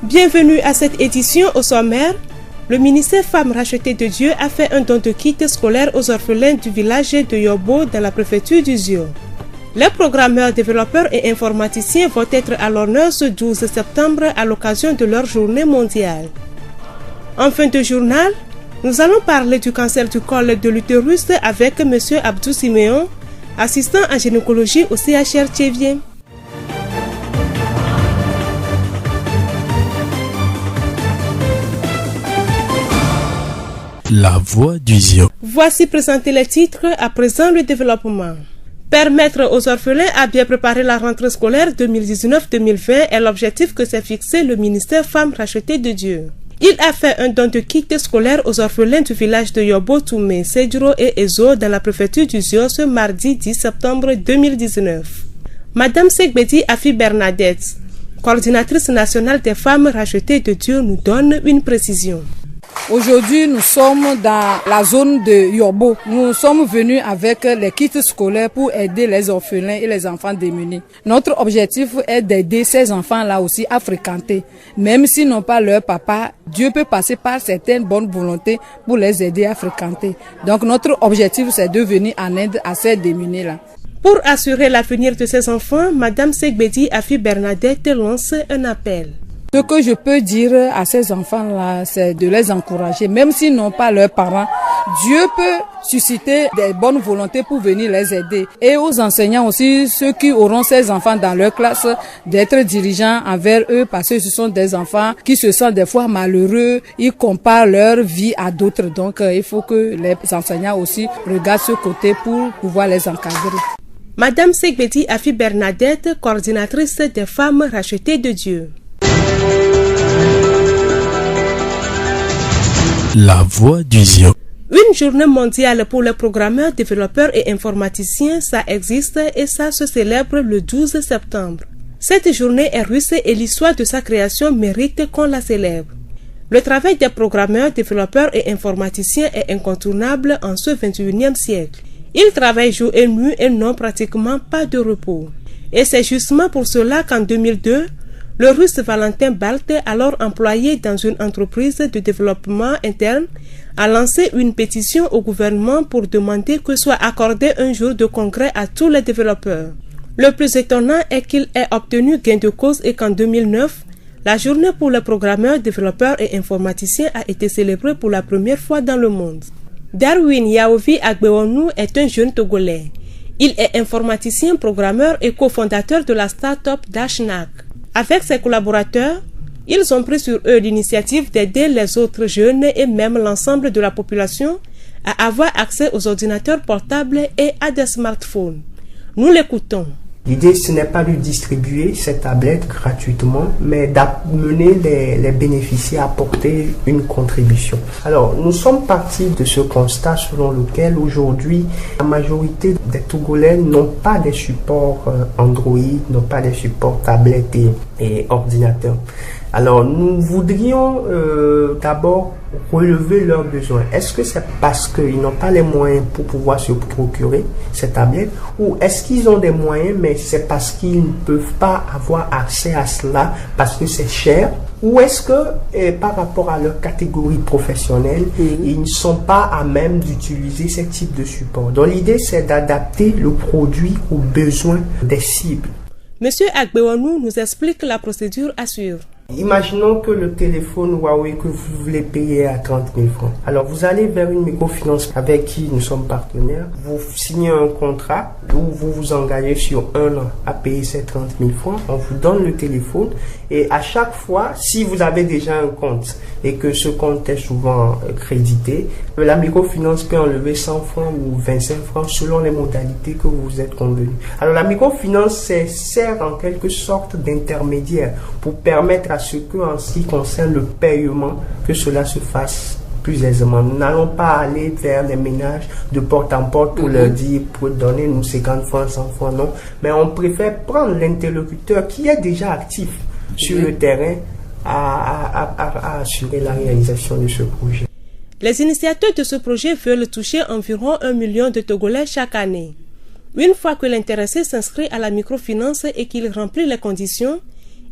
Bienvenue à cette édition. Au sommaire, le ministère Femmes Rachetées de Dieu a fait un don de kits scolaires aux orphelins du village de Yobo dans la préfecture du Zio. Les programmeurs, développeurs et informaticiens vont être à l'honneur ce 12 septembre à l'occasion de leur journée mondiale. En fin de journal, nous allons parler du cancer du col de l'utérus avec M. Abdou Siméon, assistant en gynécologie au CHR Tchévien. La voix du Zio. Voici présentés les titres, à présent le développement. Permettre aux orphelins à bien préparer la rentrée scolaire 2019-2020 est l'objectif que s'est fixé le ministère Femmes Rachetées de Dieu. Il a fait un don de kits scolaires aux orphelins du village de Yobo, Toumé, Sedjuro et Ezo dans la préfecture du Zio ce mardi 10 septembre 2019. Madame Segbedi Afi Bernadette, coordinatrice nationale des femmes rachetées de Dieu, nous donne une précision. Aujourd'hui, nous sommes dans la zone de Yobo. Nous sommes venus avec les kits scolaires pour aider les orphelins et les enfants démunis. Notre objectif est d'aider ces enfants-là aussi à fréquenter. Même s'ils n'ont pas leur papa, Dieu peut passer par certaines bonnes volontés pour les aider à fréquenter. Donc notre objectif, c'est de venir en aide à ces démunis-là. Pour assurer l'avenir de ces enfants, Madame Segbedi Afi Bernadette lance un appel. Ce que je peux dire à ces enfants-là, c'est de les encourager. Même s'ils n'ont pas leurs parents, Dieu peut susciter des bonnes volontés pour venir les aider. Et aux enseignants aussi, ceux qui auront ces enfants dans leur classe, d'être dirigeants envers eux parce que ce sont des enfants qui se sentent des fois malheureux. Ils comparent leur vie à d'autres. Donc, il faut que les enseignants aussi regardent ce côté pour pouvoir les encadrer. Madame Segbedi Afi Bernadette, coordinatrice des femmes rachetées de Dieu. La voix du Zio. Une journée mondiale pour les programmeurs, développeurs et informaticiens, ça existe et ça se célèbre le 12 septembre. Cette journée est russe et l'histoire de sa création mérite qu'on la célèbre. Le travail des programmeurs, développeurs et informaticiens est incontournable en ce 21e siècle. Ils travaillent jour et nuit et n'ont pratiquement pas de repos. Et c'est justement pour cela qu'en 2002, le russe Valentin Balt, alors employé dans une entreprise de développement interne, a lancé une pétition au gouvernement pour demander que soit accordé un jour de congrès à tous les développeurs. Le plus étonnant est qu'il ait obtenu gain de cause et qu'en 2009, la journée pour les programmeurs, développeurs et informaticiens a été célébrée pour la première fois dans le monde. Darwin Yaovi Agbeonu est un jeune Togolais. Il est informaticien, programmeur et cofondateur de la start-up Dashnak. Avec ses collaborateurs, ils ont pris sur eux l'initiative d'aider les autres jeunes et même l'ensemble de la population à avoir accès aux ordinateurs portables et à des smartphones. Nous l'écoutons. L'idée, ce n'est pas de distribuer ces tablettes gratuitement, mais d'amener les bénéficiaires à apporter une contribution. Alors, nous sommes partis de ce constat selon lequel aujourd'hui, la majorité des Togolais n'ont pas des supports Android, n'ont pas des supports tablettes et ordinateurs. Alors, nous voudrions d'abord relever leurs besoins. Est-ce que c'est parce qu'ils n'ont pas les moyens pour pouvoir se procurer ces tablettes, ou est-ce qu'ils ont des moyens mais c'est parce qu'ils ne peuvent pas avoir accès à cela parce que c'est cher, ou est-ce que par rapport à leur catégorie professionnelle, ils ne sont pas à même d'utiliser ce type de support. Donc l'idée, c'est d'adapter le produit aux besoins des cibles. Monsieur Agbeonu nous explique la procédure à suivre. Imaginons que le téléphone Huawei que vous voulez payer à 30 000 francs. Alors vous allez vers une microfinance avec qui nous sommes partenaires. Vous signez un contrat où vous vous engagez sur 1 an à payer ces 30 000 francs. On vous donne le téléphone et à chaque fois, si vous avez déjà un compte et que ce compte est souvent crédité, la microfinance peut enlever 100 francs ou 25 francs selon les modalités que vous êtes convenus. Alors la microfinance sert en quelque sorte d'intermédiaire pour permettre à ce que, en ce qui concerne le paiement, que cela se fasse plus aisément. Nous n'allons pas aller vers les ménages de porte en porte pour leur dire, pour donner nous 50 francs, 100 francs, non. Mais on préfère prendre l'interlocuteur qui est déjà actif sur le terrain à assurer la réalisation de ce projet. Les initiateurs de ce projet veulent toucher environ 1 million de Togolais chaque année. Une fois que l'intéressé s'inscrit à la microfinance et qu'il remplit les conditions,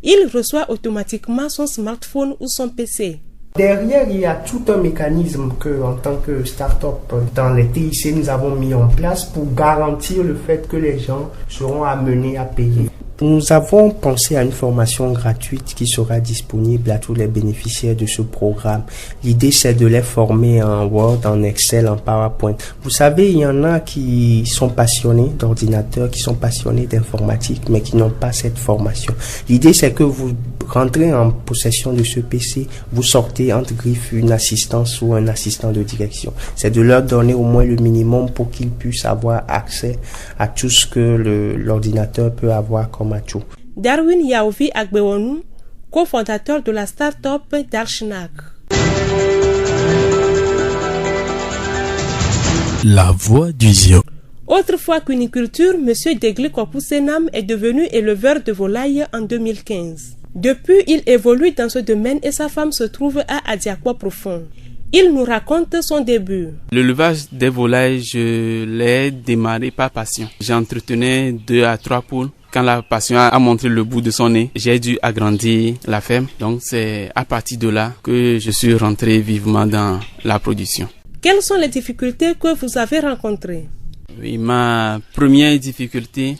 il reçoit automatiquement son smartphone ou son PC. Derrière, il y a tout un mécanisme que, en tant que start-up dans les TIC, nous avons mis en place pour garantir le fait que les gens seront amenés à payer. Nous avons pensé à une formation gratuite qui sera disponible à tous les bénéficiaires de ce programme. L'idée, c'est de les former en Word, en Excel, en PowerPoint. Vous savez, il y en a qui sont passionnés d'ordinateur, qui sont passionnés d'informatique, mais qui n'ont pas cette formation. L'idée, c'est que vous rentrez en possession de ce PC, vous sortez entre griffes une assistance ou un assistant de direction. C'est de leur donner au moins le minimum pour qu'ils puissent avoir accès à tout ce que l'ordinateur peut avoir comme atout. Darwin Yaovi Agbewonu, cofondateur de la start-up Darshnak. La voix du Zio. Autrefois cuniculture, M. Degli Kokusenam est devenu éleveur de volailles en 2015. Depuis, il évolue dans ce domaine et sa femme se trouve à Adiakwa Profond. Il nous raconte son début. L'élevage des volailles, je l'ai démarré par passion. J'entretenais 2 à 3 poules. Quand la passion a montré le bout de son nez, j'ai dû agrandir la ferme. Donc c'est à partir de là que je suis rentré vivement dans la production. Quelles sont les difficultés que vous avez rencontrées? Oui, ma première difficulté,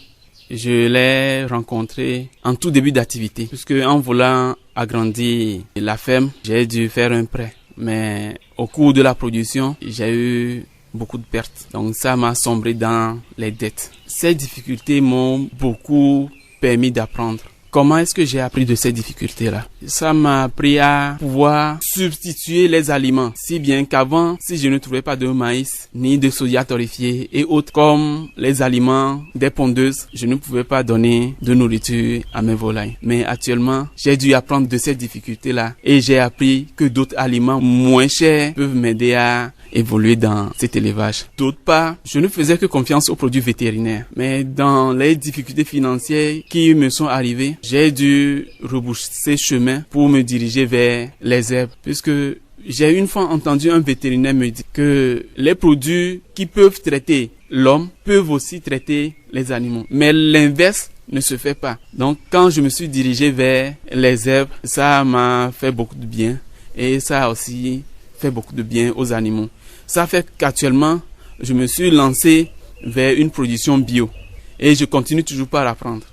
je l'ai rencontrée en tout début d'activité. Puisque en voulant agrandir la ferme, j'ai dû faire un prêt. Mais au cours de la production, j'ai eu beaucoup de pertes. Donc ça m'a sombré dans les dettes. Ces difficultés m'ont beaucoup permis d'apprendre. Comment est-ce que j'ai appris de ces difficultés-là? Ça m'a appris à pouvoir substituer les aliments. Si bien qu'avant, si je ne trouvais pas de maïs, ni de soja torréfié et autres comme les aliments des pondeuses, je ne pouvais pas donner de nourriture à mes volailles. Mais actuellement, j'ai dû apprendre de ces difficultés-là et j'ai appris que d'autres aliments moins chers peuvent m'aider à évoluer dans cet élevage. D'autre part, je ne faisais que confiance aux produits vétérinaires. Mais dans les difficultés financières qui me sont arrivées, j'ai dû rebrousser chemin pour me diriger vers les herbes. Puisque j'ai une fois entendu un vétérinaire me dire que les produits qui peuvent traiter l'homme peuvent aussi traiter les animaux. Mais l'inverse ne se fait pas. Donc quand je me suis dirigé vers les herbes, ça m'a fait beaucoup de bien. Et ça a aussi fait beaucoup de bien aux animaux. Ça fait qu'actuellement, je me suis lancé vers une production bio. Et je continue toujours par apprendre.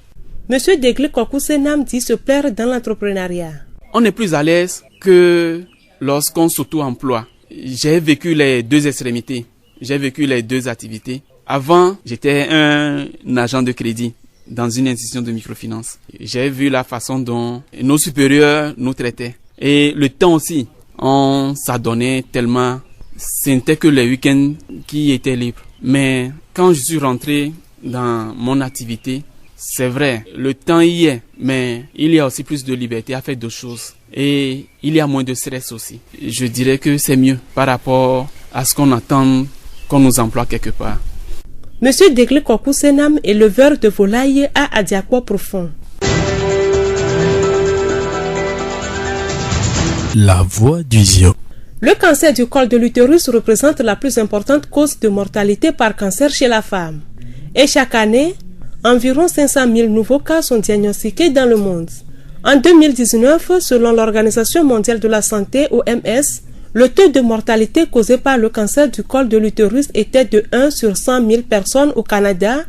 Monsieur Degli Kokusenam dit se plaire dans l'entrepreneuriat. On est plus à l'aise que lorsqu'on s'auto-emploie. J'ai vécu les 2 extrémités. J'ai vécu les 2 activités. Avant, j'étais un agent de crédit dans une institution de microfinance. J'ai vu la façon dont nos supérieurs nous traitaient. Et le temps aussi, on s'adonnait tellement. Ce n'était que les week-ends qui étaient libres. Mais quand je suis rentré dans mon activité, c'est vrai, le temps y est, mais il y a aussi plus de liberté à faire d'autres choses. Et il y a moins de stress aussi. Je dirais que c'est mieux par rapport à ce qu'on attend qu'on nous emploie quelque part. Monsieur Degli Kokusenam, éleveur de volailles à Adiakwa Profond. La voix du Zio. Le cancer du col de l'utérus représente la plus importante cause de mortalité par cancer chez la femme. Et chaque année, environ 500 000 nouveaux cas sont diagnostiqués dans le monde. En 2019, selon l'Organisation mondiale de la santé, OMS, le taux de mortalité causé par le cancer du col de l'utérus était de 1 sur 100 000 personnes au Canada,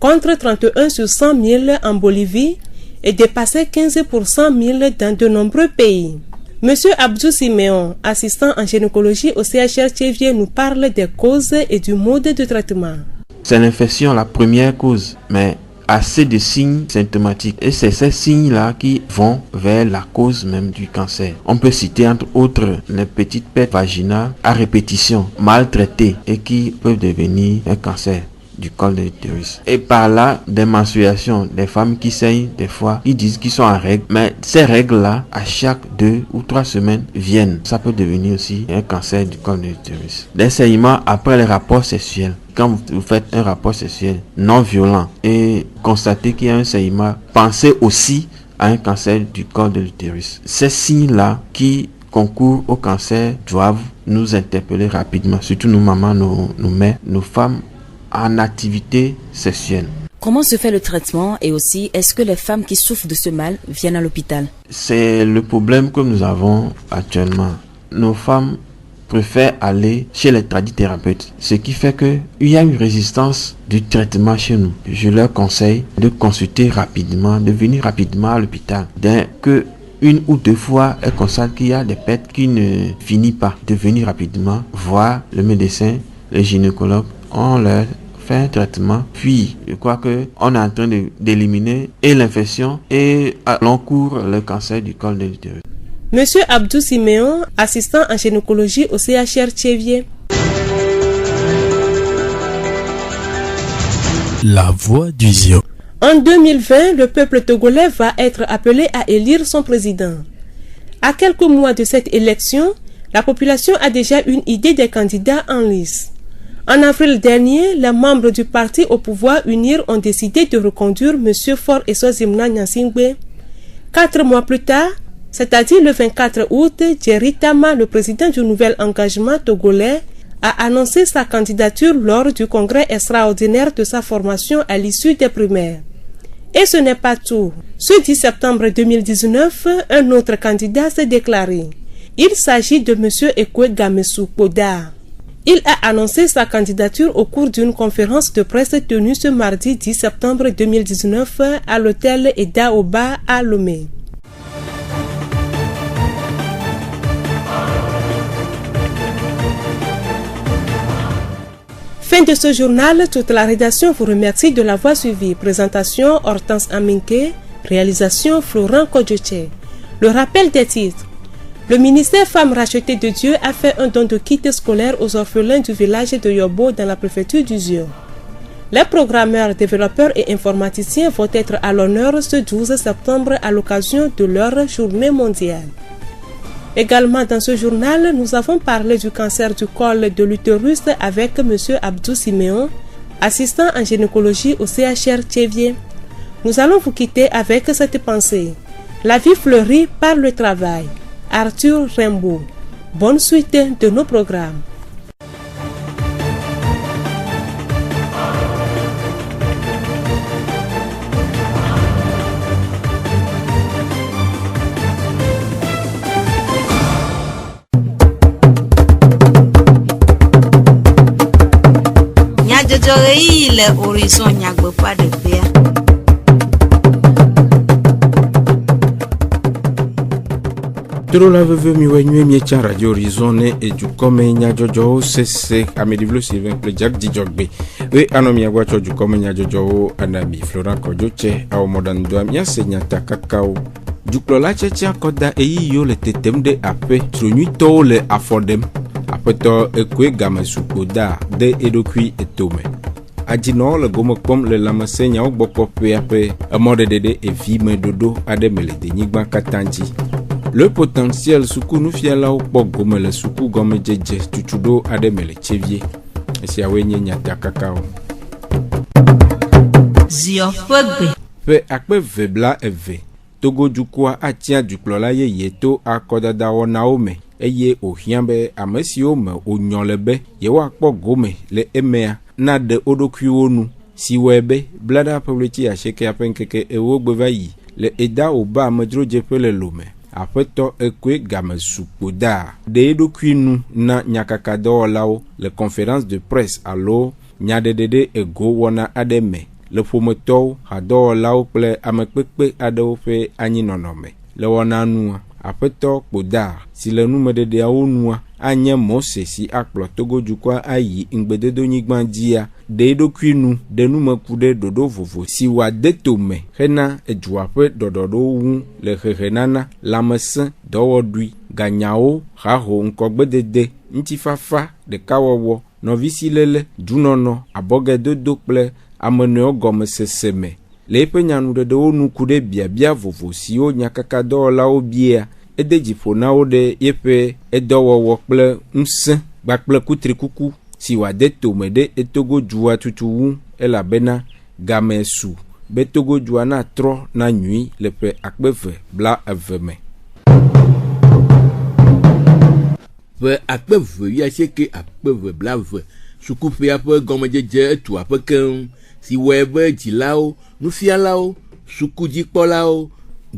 contre 31 sur 100 000 en Bolivie et dépassait 15 pour 100 000 dans de nombreux pays. Monsieur Abdou Siméon, assistant en gynécologie au CHR Tchévier, nous parle des causes et du mode de traitement. C'est l'infection la première cause, mais assez de signes symptomatiques. Et c'est ces signes-là qui vont vers la cause même du cancer. On peut citer entre autres les petites pertes vaginales à répétition, mal traitées et qui peuvent devenir un cancer du col de l'utérus. Et par là, des menstruations, des femmes qui saignent des fois, qui disent qu'ils sont en règle, mais ces règles-là, à chaque 2 ou 3 semaines, viennent. Ça peut devenir aussi un cancer du col de l'utérus. Des saignements après les rapports sexuels. Quand vous faites un rapport sexuel non violent et constatez qu'il y a un saignement, pensez aussi à un cancer du col de l'utérus. Ces signes-là qui concourent au cancer doivent nous interpeller rapidement, surtout nos mamans, nos mères, nos femmes en activité sexuelle. Comment se fait le traitement et aussi est-ce que les femmes qui souffrent de ce mal viennent à l'hôpital? C'est le problème que nous avons actuellement. Nos femmes préfèrent aller chez les tradithérapeutes, ce qui fait qu'il y a une résistance du traitement chez nous. Je leur conseille de consulter rapidement, de venir rapidement à l'hôpital. Dès que une ou deux fois, elles constatent qu'il y a des pertes qui ne finissent pas, de venir rapidement voir le médecin, le gynécologue. On leur fait un traitement, puis je crois qu'on est en train d'éliminer et l'infection et à long cours le cancer du col de l'utérus. Monsieur Abdou Siméon, assistant en gynécologie au CHR Tchévier. La voix du Zion. En 2020, le peuple togolais va être appelé à élire son président. À quelques mois de cette élection, la population a déjà une idée des candidats en lice. En avril dernier, les membres du parti au pouvoir UNIR ont décidé de reconduire M. Faure Essozimna Nyansingbe. 4 mois plus tard, c'est-à-dire le 24 août, Jerry Tama, le président du Nouvel Engagement togolais, a annoncé sa candidature lors du congrès extraordinaire de sa formation à l'issue des primaires. Et ce n'est pas tout. Ce 10 septembre 2019, un autre candidat s'est déclaré. Il s'agit de M. Ekwe Gamesu Poda. Il a annoncé sa candidature au cours d'une conférence de presse tenue ce mardi 10 septembre 2019 à l'hôtel Edaoba à Lomé. Fin de ce journal, toute la rédaction vous remercie de l'avoir suivi. Présentation Hortense Aminke, réalisation Florent Kodjoche. Le rappel des titres. Le ministère Femmes Rachetées de Dieu a fait un don de kits scolaires aux orphelins du village de Yobo dans la préfecture du Zion. Les programmeurs, développeurs et informaticiens vont être à l'honneur ce 12 septembre à l'occasion de leur journée mondiale. Également dans ce journal, nous avons parlé du cancer du col de l'utérus avec M. Abdou Siméon, assistant en gynécologie au CHR Tchévier. Nous allons vous quitter avec cette pensée. La vie fleurit par le travail. Arthur Rimbaud. Bonne suite de nos programmes. Le horizon nyagbe pas de paix. Toro la veve mi wenye mi cha radio horizon e du kome nya jojo sese amedivlo Sylvain le Jack Dijogbe. We anomi agwa cho du kome nya jojo anami Florent Kodjoche au modern doam ya senya takakao. Du klola checha koda eyi yo le tetem de ape tronu to le afodem. Apeto Ekwe Gamesu Poda de edokui etome. Adino le gomokpom le lamasenya ogboko pe après amode dede et vie me dodo ademele de nyigba katanji. Le potentiel suku nu fiala okpo gomele suku gome jeje tutudo ademele Tchévier. Esi awenye nyata kakao. Zio fegbe. Pe akpe vebla eve. Togo dukwa atia duklola ye yeto akodada onaome. Eye ohiambe amesio me onyolebe yewa akpo gome le emea. Na de odokuonu si webe blada publici acheke apenkeke ewo gbevayi le eda oba medro jepele lome apeto Ekwe Gamesu Poda de edokuinu na nyakakado lao le conférence de presse allo nyadedede ego wona ademe le promoteur hado lao ple amekpekpe ado fe anyinonome le wona nua apeto Poda si le numedede aonua anye mose si akplo Togo dukwa ayi ngbededo nyigban dia de edokuinu de numekude dodo vovo si wa detome hena ejuape dododo wu le hehenana lamesen dowodui ganyao haho nkogbedede ntifafa de kawowo novisi lele dunono abogedodo kple ameneo gome seseme le penyanu de onu kude bia vovo si o nyakaka do la obia edejipo na ode yepe edowowo kple nse gbakple kutrikuku si wa de tome de etogo jua tutuwu elabena Gamesu be togo jua na tro na nyui le pe akpeve bla eveme ve akpeve ya cheke akpeve bla ve sukupe ape gomejeje tu ape ken si wɔe be dzilawo, nufialawo, sukudzikpɔlawo,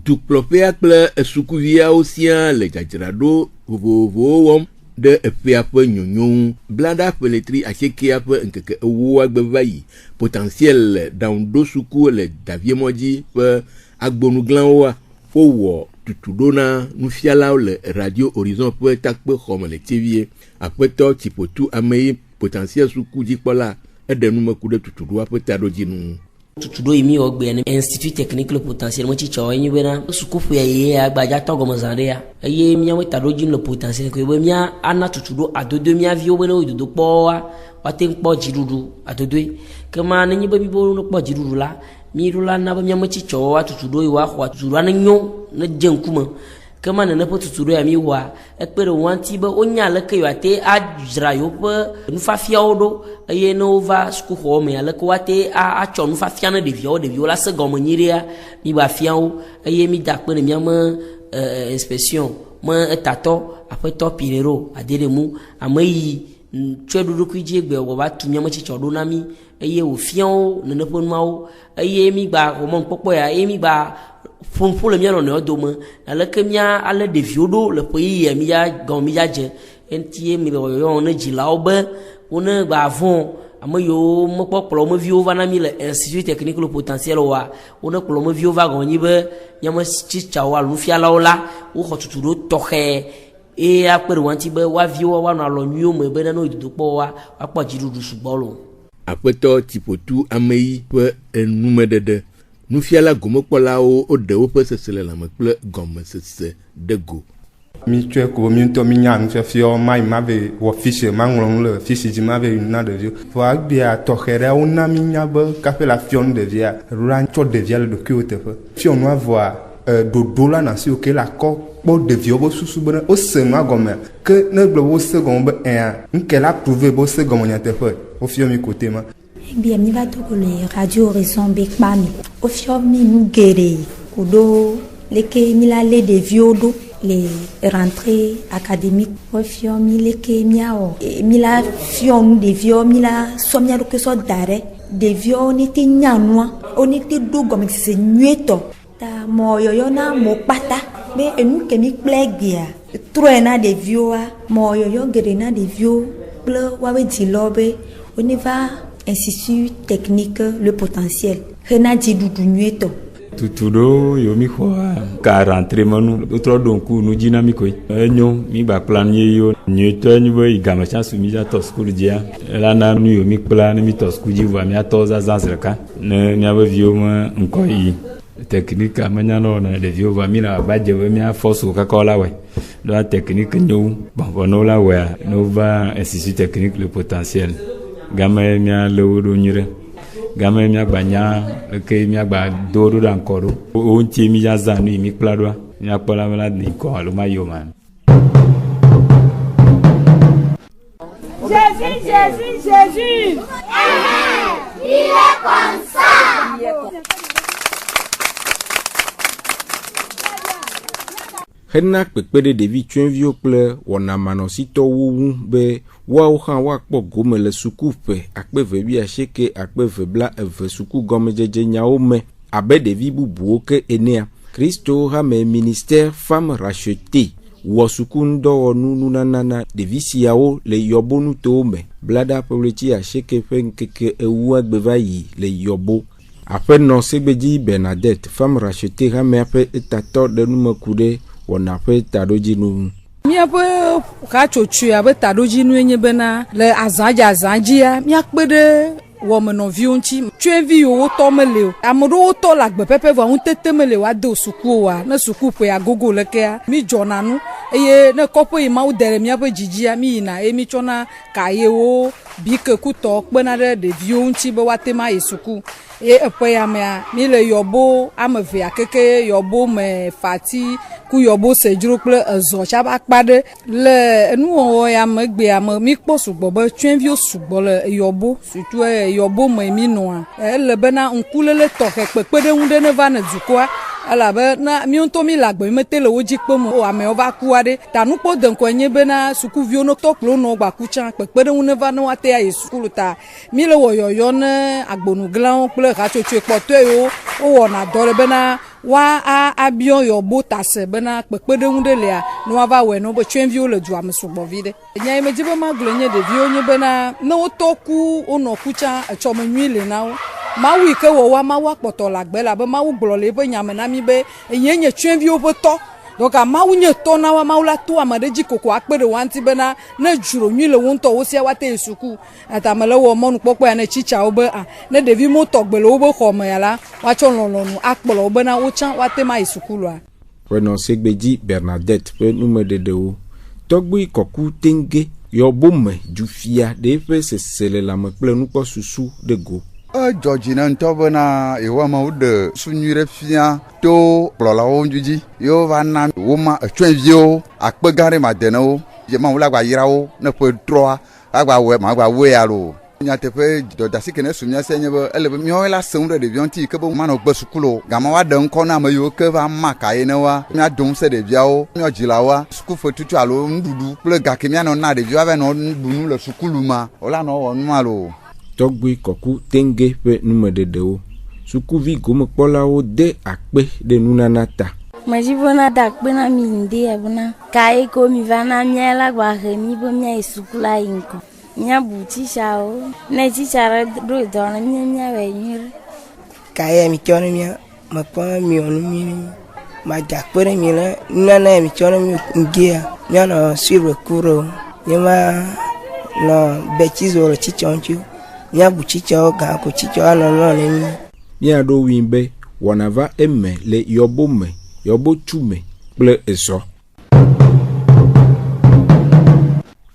dukplɔƒea kple sukuviawo siaa le dzadzraɖo vovovowo wɔm ɖe eƒea ƒe nyonyo ŋu. Blada ƒeletri asiekea ƒe ŋkeke ewoa gbe va yi. Potentiel le ɖaŋuɖo suku le Daviemɔdzi ƒe agbonuglawoa wowɔ tutuɖo na nufialawo le Radio Horizon ƒe takpexɔme le Tsevie. Aƒetɔ Tsipotu Ameyi potentiel sukudzikpɔla eɖe numeku ɖe tutuɖoa ƒe taɖodzinu. Tutuɖo yi mi wɔ gbe ne Institut Technique le Potentiel metsitsɔ enyi bena sukuƒea ye agbadza tɔ gɔme zã ɖea eye míawo taɖodzinu le Potentiel ko be mía ana tutuɖo adodo mía viwo be ne wo dodo kpɔa woate kpɔ dziɖuɖu adodoe kema ne nyi be mi bo no kpɔ dziɖuɖu la mi ɖo la na be mía metsitsɔ tutuɖo yi woaxɔ tutuɖoa ne nyo ne dze ŋkume kema nene ƒe tutuɖo ya mi wɔa ekpe ɖe wanti be wonya leke yewoate adzra yewo ƒe nufafiawo ɖo eye ne wova sukuxɔ me aleke woate atsɔ nufafia ne ɖeviwo la se gɔme nyuiɖea mi ba fiawo eye mi da kpe ne miame inspection me etatɔ aƒetɔ Pirero Adelemu ame yi tsɔe ɖoɖokui dzi gbe wòva tu miame tsitsɔ ɖo na mi eye wòfiawo nene ƒe nuawo eye mi gba wɔmɔ nukpɔkpɔ ya eye mi gba ƒoƒo le mía nɔnɔewo dome aleke mía ale ɖeviwo ɖo le ƒe yiyia mi ya gɔme mi ya dze eŋutie mi le wɔyɔyɔ ne dzilawo be wone gba vɔ ame yiwo mekpɔ kplɔ meviwo va na mi le Institut Technique le Potentiel oa wone kplɔ meviwo va gɔme nyi be miame tsitsawo alo nufialawo la woxɔ tutuɖo tɔxɛ eye akpe ɖe wanti be woaviwo woanɔ alɔ nyuiwo me be ne wo dodo kpɔ woakpɔ dziɖuɖu sugbɔ lo. Aƒetɔ Tsipotu Ameyi ƒe enumeɖeɖe. Nufiala gomekpɔlawo woɖe woƒe sese le lãme kple gɔmesese de go. Mi tsɔe ko mi ŋutɔ mi nya nufiafiawo ma yi ma be wɔ fiche ma ŋlɔ nu le fiche dzi ma be na ɖeviwo. Vɔ agbea tɔxɛ ɖe wona mi nya be kaƒe la fiɔ nu ɖevia ɖola tsɔ ɖevia le ɖokuiwo teƒe. Fiɔ nua vɔa ɖoɖo la na si wo ke la kɔ kpɔ ɖeviwo be susu be wose nua gɔme ke ne gblɔ wose gɔme be nke la prouve be wose gɔme nyateƒe wofiɔ mi kote ma. Bien, mi va tout le Radio Horizon Bekpami. Au fur mi nous guérir. Kudo leke mi la le de viodo les rentrées académiques. Au fur mi leke miao. Mi la fion nous de vio mi la somia que so dare. De vio on était nyanwa. On était do comme c'est nueto. Ta mo yoyo na mo pata. Mais nous que mi plagia. Troena de vioa. Mo yoyo gerena de vio. Ble wawe dilobe. On y va. Institut Technique le Potentiel. Hena dziɖuɖu nyuieto. Tutuɖo yo mi xɔa ka rentré menu wotrɔ ɖo ŋku nu dzi na mi koe. Enyo mi gba kpla nu yeyo nyuietɔ nye be igame tsa su mi atɔ sukulu dzia. Elana nu yo mi kpla ne mi tɔ sukulu dzi vɔa mi atɔ zazã ɖeka. Ne miabe viwo me ŋkɔ yi technique amenya no na ɖeviwo vɔa mi le agbadze be mi afɔ su kaka la wɔe. Do technique nyo bon no la wɔa no va Institut Technique le Potentiel. Game mia le wo ɖo nyuie game mia gba nya ke mia gba do ɖo ɖe ŋkɔ ɖo wo ŋuti mi ya zã nu mi kpla ɖoa mia kpɔ la be la ni kɔ alo ma yi o ma. Jésus. Il est comme ça. Hena kpekpe ɖe ɖevi tsyɔ̃eviwo kple wɔnamanɔsitɔwo ŋu be woawo hã woakpɔ gome le sukuƒe akpe vevi asieke akpe vebla eve suku gɔmedzedze nyawo me abe ɖevi bubuwo ke enea. Kristo hã me ministère femme rachetée wɔ sukunudɔwɔnu nunana na ɖevi siawo le yɔbo nutowo me. Blada ƒeɣleti asieke ƒe ŋkeke ewu agbe va yi le yɔbo. Aƒenɔ Segbedzi Bernadette femme rachetée hã meaƒe etatɔ ɖe numeku ɖe wɔna ƒe taɖodzinu. Miaƒe hatsotsoe abe taɖodzinu nye bena le azãdzia miakpe ɖe wɔmenɔviwo ŋuti. Tsyɔ̃evi yiwo wotɔ mele o. Ame ɖewo tɔ le agbepepe vɔ ŋutete mele woado sukuwoa. Ne sukuƒea gogo lekea mi dzɔna nu eye ne kɔƒe yi mawu de ɖe miaƒe dzidzia mi yina eye mi tsɔna kayewo bike kutɔ kpena ɖe ɖeviwo ŋuti be woate ma yi suku. Ye eƒe ya mea mi le yɔbo ame evea keke yɔbo me fati ku yɔbo sedzro kple ezɔ tsaba kpa ɖe le enuwɔwɔ ya megbea me mi kpɔ sugbɔ be tsyɔ̃eviwo sugbɔ le yɔbo surtout yɔbo me mi nɔa ele bena ŋkulele tɔxɛ kpekpeɖeŋu ɖe ne va ne dukɔa alabe na miunto mi la gbe mete le woji kpem o ame va ku ade ta nu kpo de nko nye be na sukuviwo no to klo no gba ku chan pekpede wu ne va no ate ya sukulu ta mi le wo yoyo ne agbonu glan kple ha chocho kpoto yo o wona do le be na wa abion yo botase be na pekpede wu de le a no va we no be twenviwo le du am sugbo vide nya me jibe ma glo nye de viwo nye be na no to ku o no ku chan e cho me nwi le na o mawu ke wo wa mawu akpoto la gbe la be mawu glo le be nyame na mi be yenye twenviwo be to donc mawu nye to na wa mawu la to amade ji koko akpede wanti be na juro nyi le wonto wo sia wate suku atamele wo monu popo ya na chicha obe ne devi moto gbe le obe khome ya la wa chonlonu akpolo obe na wo chan wate ma isuku lo a Renon Segbeji Bernadette pe nume dedewo togbu ikoku tenge yo bome jufia de fe sesele la me kple nukpo susu de go Georgie ntobo na ewa ma ude sunyire fia to plola onjuji yo vana woma twenvio akpegare madeno je ma wula gba yirawo ne pe droa agba we ma gba we alo nya tepe do dasike ne sumia senye be elebe mio la seunde de bionti ke bo ma no gbe sukulo gama wa de nko na ma yo ke va maka ye ne wa mia dum se de biao mio jilawa suku fo tutu alo ndudu ple gake mia no na de biao ve no dunu le sukulu ma ola no wo nu alo togbu koku tenge pe nume dedewo sukuvi gome kpolawo de akpe de nunanata majibona da akpe na mi inde abuna kai ko mi vana miela gwa he mi bo mi sukula inko nya buti shao na chichara do na mi we nyir kai mi chono mi ma pa mi onu mi ma jakpere mi la nana mi chono mi ngia nyana sirwe kuro nyama no bechizo chichonchu nya buchicha ga ko chicha no ni mi ado wimbe wanava eme le yobome yobo chume ple eso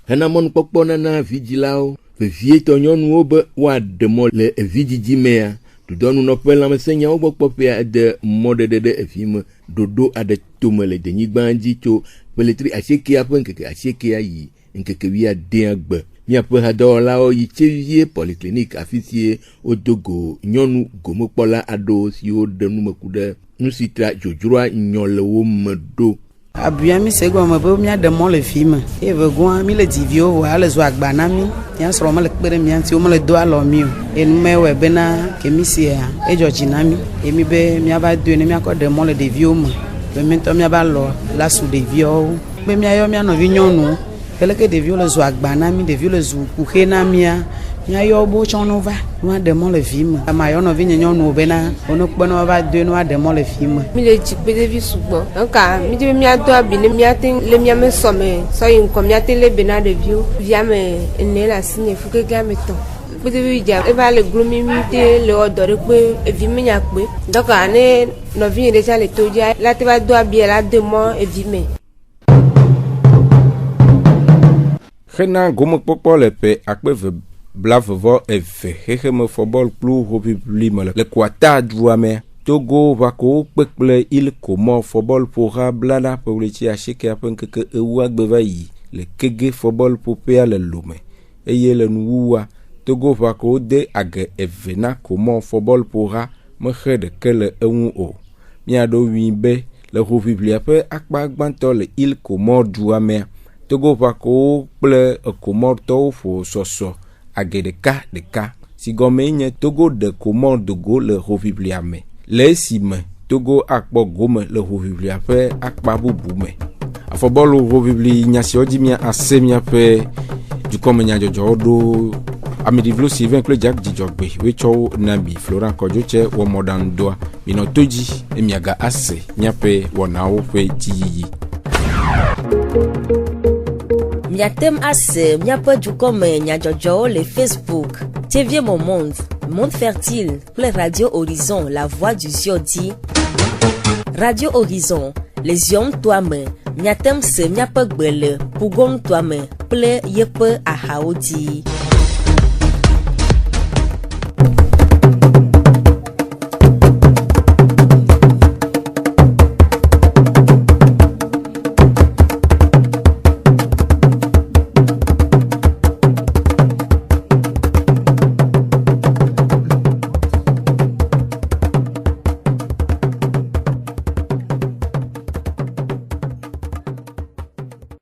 hena mon pokpo na vigilao fe vie to nyonu obe wa demo le vigiji mea tu donu no pela mesenya obo popia de mode de efime dodo ade tomele de nyigbanji to peletri aseke apen keke aseke ayi nkeke wi ade agbe miape hadola o yichevie polyclinique afisie odogo nyonu gomokpola ado si o denu mekude nusitra jojura nyolewo medo abia mi sego me bo mi ademo le film e vegon mi le divio wa le zo agbana mi yan soro me le pere mi anti o me le do alo mi o en me we bena ke mi sia e jojina mi e mi be mi aba do ni mi akodemo le divio mo be mi to mi aba lo la su divio be mi ayo mi ano vi nyonu keleke devio le zo agbana mi devio le zo kuhe na mia nya yo bo chonova no ademo le film ama yo no vi nyonu obena ono kpono va de no ademo le film mi le jikpe devi sugbo donc mi de mi ado abine mi atin le mi ame some so yin ko mi atin le bena devio via me ne la signe fuke ga me ton pe devi ja e va le glumi mi de le odore pe evi mi nya pe donc ane no vi re ja le toja la te va do abie la de mo evi me Hena gome kpokpo le pe akpeve blavvo eve heheme football club republi me le kwata duame Togo va ko kpekple il komo football pour blada pour le chi acheke apen keke ewa gbeva yi le kege football popea le lome eye le nuwa Togo va ko de age evena komo football pour me khede kele ewu o mia do wimbe le republi ape akpa gbanto le il komo duame Togo va ko ple komorto fo soso age de ka si gome nye Togo de komor de go le hovibliame le sime Togo akpo gome le hovibliape akpa bubume afobolo hovibli nyasi odimia asemia pe du komenya jojo do amidivlo Sylvain kle Jack Dijogbe wecho nabi Florent Kojoche wo modern doa bino toji emiaga ase nyape wonawo pe tiyi Miatem ase, miape du comme Nyajojo, le Facebook. TV Mon Monde, Monde Fertile, pour Radio Horizon, la voix du Ziodi. Radio Horizon, les hommes toi-même. Miatem se miape gbele, pougon toi-même, pour yepe a haodi.